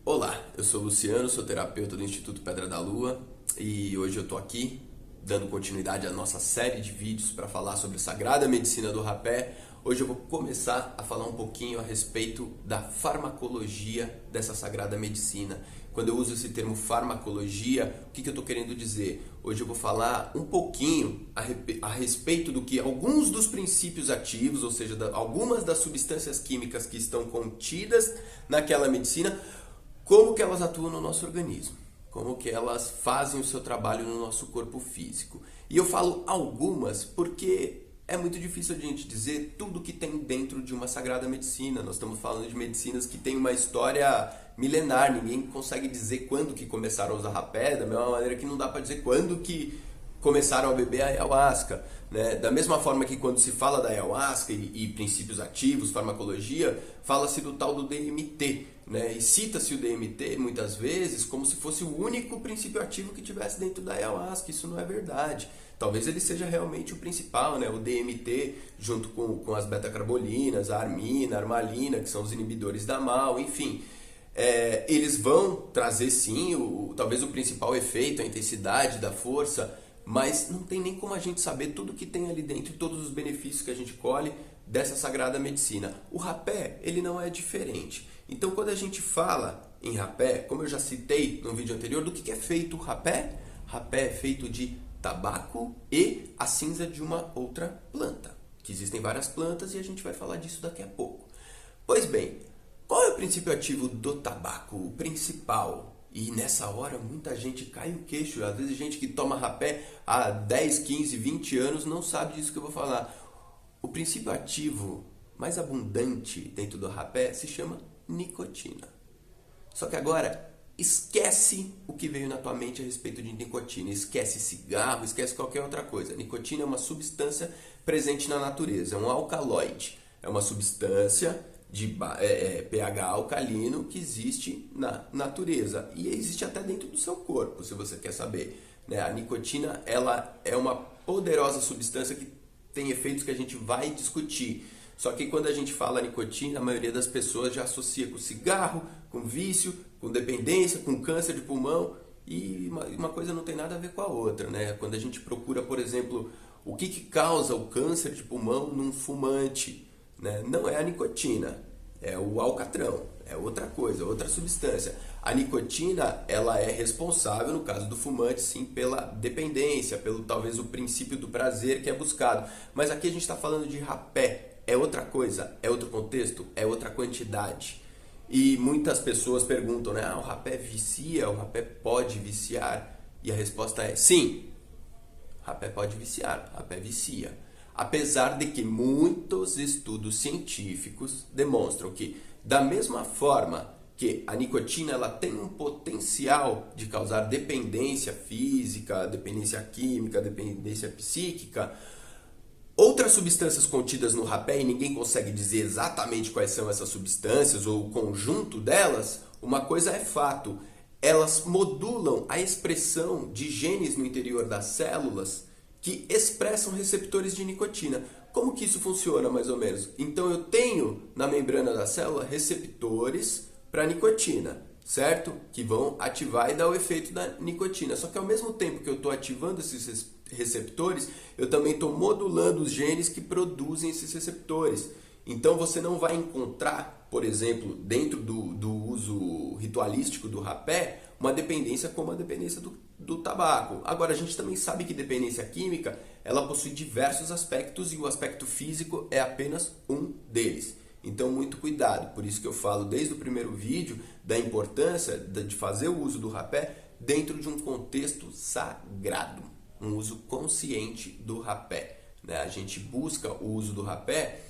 Olá, eu sou o Luciano, sou terapeuta do Instituto Pedra da Lua e hoje eu tô aqui dando continuidade à nossa série de vídeos para falar sobre a Sagrada Medicina do Rapé. Hoje eu vou começar a falar um pouquinho a respeito da farmacologia dessa Sagrada Medicina. Quando eu uso esse termo farmacologia, o que eu estou querendo dizer? Hoje eu vou falar um pouquinho a respeito do que alguns dos princípios ativos, ou seja, algumas das substâncias químicas que estão contidas naquela medicina, como que elas atuam no nosso organismo, como que elas fazem o seu trabalho no nosso corpo físico. E eu falo algumas porque é muito difícil a gente dizer tudo que tem dentro de uma sagrada medicina. Nós estamos falando de medicinas que têm uma história milenar, ninguém consegue dizer quando que começaram a usar rapé, da mesma maneira que não dá para dizer quando que começaram a beber a ayahuasca, né? Da mesma forma que quando se fala da ayahuasca e princípios ativos, farmacologia, fala-se do tal do DMT, né? E cita-se o DMT muitas vezes como se fosse o único princípio ativo que tivesse dentro da ayahuasca. Isso não é verdade. Talvez ele seja realmente o principal, né? O DMT junto com as beta-carbolinas, a armina, a armalina, que são os inibidores da MAO, enfim. Eles vão trazer sim, talvez o principal efeito, a intensidade da força, mas não tem nem como a gente saber tudo que tem ali dentro, todos os benefícios que a gente colhe dessa sagrada medicina. O rapé, ele não é diferente. Então, quando a gente fala em rapé, como eu já citei no vídeo anterior, do que é feito o rapé? Rapé é feito de tabaco e a cinza de uma outra planta, que existem várias plantas e a gente vai falar disso daqui a pouco. Pois bem, qual é o princípio ativo do tabaco? O principal. E nessa hora muita gente cai o queixo. Às vezes gente que toma rapé há 10, 15, 20 anos não sabe disso que eu vou falar. O princípio ativo mais abundante dentro do rapé se chama nicotina. Só que agora esquece o que veio na tua mente a respeito de nicotina. Esquece cigarro, esquece qualquer outra coisa. Nicotina é uma substância presente na natureza, é um alcaloide. É uma substância de pH alcalino que existe na natureza e existe até dentro do seu corpo, se você quer saber, né? A nicotina, ela é uma poderosa substância que tem efeitos que a gente vai discutir. Só que quando a gente fala nicotina, a maioria das pessoas já associa com cigarro, com vício, com dependência, com câncer de pulmão, e uma coisa não tem nada a ver com a outra, né? Quando a gente procura, por exemplo, o que causa o câncer de pulmão num fumante, né? Não é a nicotina, é o alcatrão, é outra coisa, outra substância. A nicotina, ela é responsável, no caso do fumante, sim, pela dependência, pelo talvez o princípio do prazer que é buscado. Mas aqui a gente está falando de rapé, é outra coisa, é outro contexto, é outra quantidade. E muitas pessoas perguntam, né? O rapé vicia, o rapé pode viciar? E a resposta é sim, rapé pode viciar, rapé vicia. Apesar de que muitos estudos científicos demonstram que, da mesma forma que a nicotina ela tem um potencial de causar dependência física, dependência química, dependência psíquica, outras substâncias contidas no rapé, e ninguém consegue dizer exatamente quais são essas substâncias ou o conjunto delas, uma coisa é fato, elas modulam a expressão de genes no interior das células que expressam receptores de nicotina. Como que isso funciona, mais ou menos? Então eu tenho na membrana da célula receptores para nicotina, certo? Que vão ativar e dar o efeito da nicotina. Só que ao mesmo tempo que eu estou ativando esses receptores, eu também estou modulando os genes que produzem esses receptores. Então você não vai encontrar, por exemplo, dentro do uso ritualístico do rapé, uma dependência como a dependência do tabaco. Agora, a gente também sabe que dependência química, ela possui diversos aspectos e o aspecto físico é apenas um deles. Então, muito cuidado. Por isso que eu falo desde o primeiro vídeo da importância de fazer o uso do rapé dentro de um contexto sagrado, um uso consciente do rapé, né? A gente busca o uso do rapé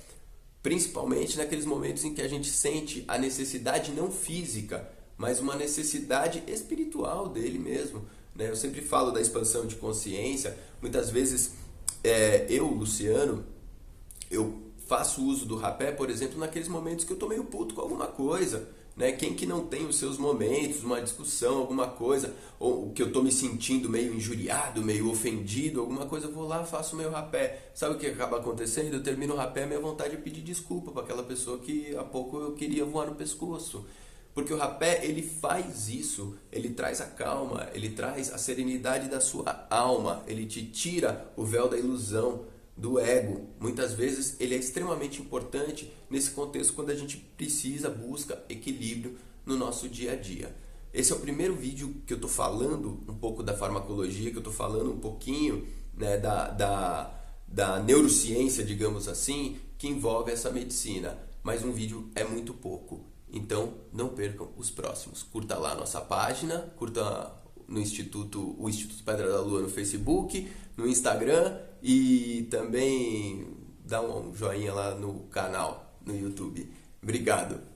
principalmente naqueles momentos em que a gente sente a necessidade não física, mas uma necessidade espiritual dele mesmo, né? Eu sempre falo da expansão de consciência. Muitas vezes eu, Luciano, eu faço uso do rapé, por exemplo, naqueles momentos que eu tô meio puto com alguma coisa, né? Quem que não tem os seus momentos, uma discussão, alguma coisa, ou que eu tô me sentindo meio injuriado, meio ofendido, alguma coisa, eu vou lá, faço o meu rapé. Sabe o que acaba acontecendo? Eu termino o rapé, minha vontade é pedir desculpa para aquela pessoa que há pouco eu queria voar no pescoço. Porque o rapé, ele faz isso, ele traz a calma, ele traz a serenidade da sua alma, ele te tira o véu da ilusão, do ego. Muitas vezes ele é extremamente importante nesse contexto quando a gente busca equilíbrio no nosso dia a dia. Esse é o primeiro vídeo que eu estou falando um pouco da farmacologia, que eu estou falando um pouquinho, né, da neurociência, digamos assim, que envolve essa medicina. Mas um vídeo é muito pouco. Então, não percam os próximos. Curta lá a nossa página, curta no o Instituto Pedra da Lua no Facebook, no Instagram e também dá um joinha lá no canal, no YouTube. Obrigado!